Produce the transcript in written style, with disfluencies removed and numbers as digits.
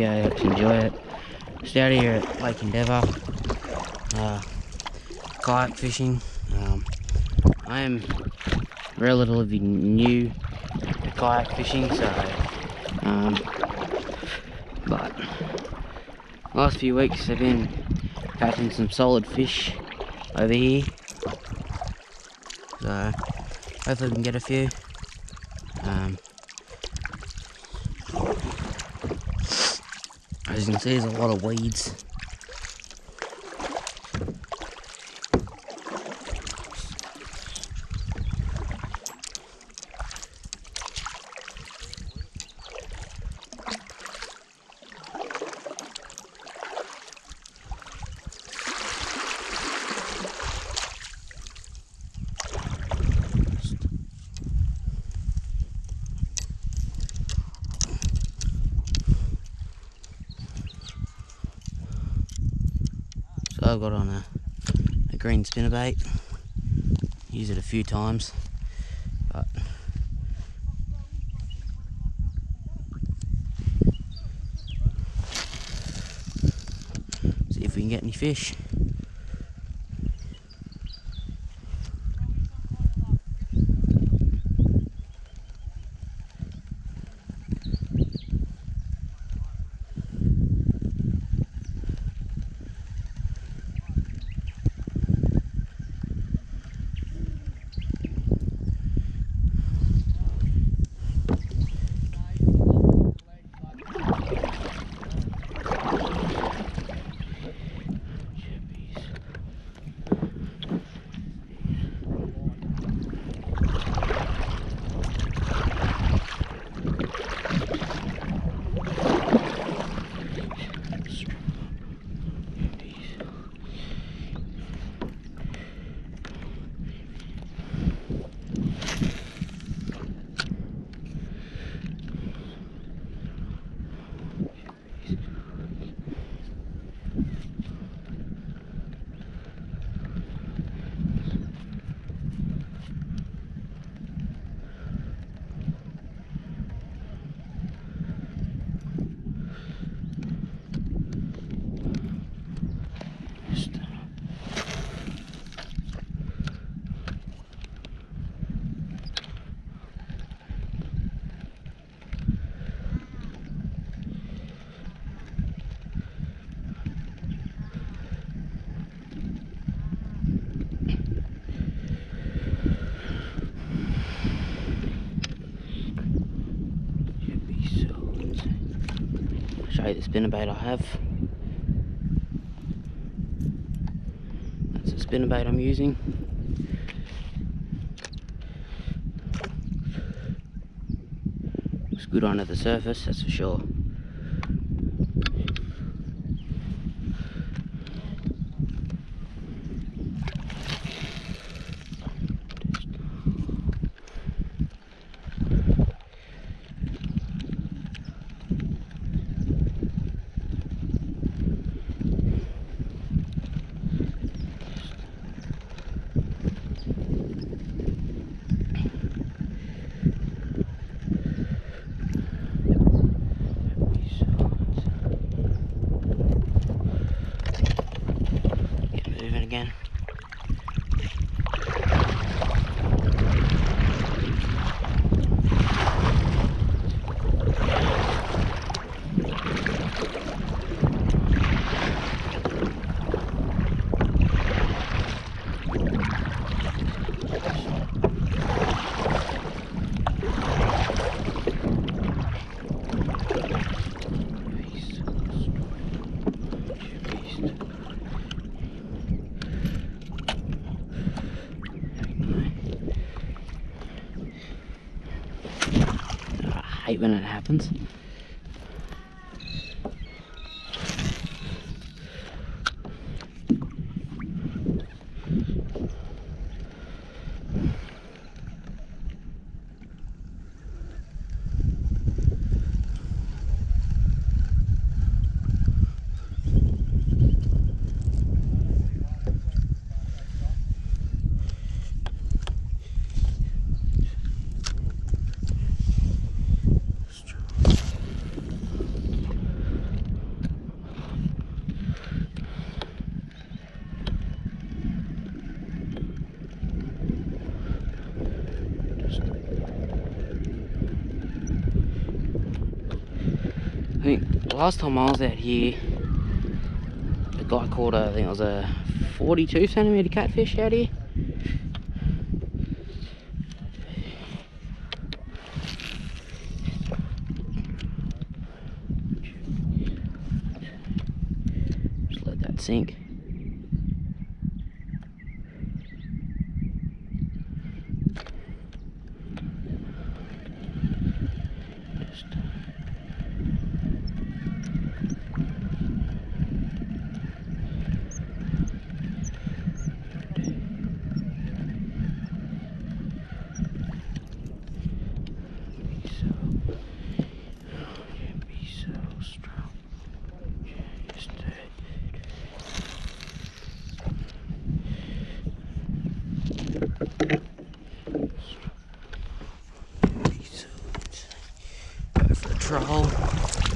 video. I hope you enjoy it. Just out here at Lake Endeavour, kayak fishing. I am relatively new to kayak fishing, so but last few weeks I've been catching some solid fish over here, so hopefully we can get a few. As you can see, there's a lot of weeds. So I've got on a green spinnerbait, used it a few times, but see if we can get any fish. Show you the spinnerbait I have. That's the spinnerbait I'm using. Looks good under the surface, that's for sure. Again. I hate when it happens. last time I was out here, a guy caught I think it was a 42 centimetre catfish out here. Just let that sink. Go for a troll.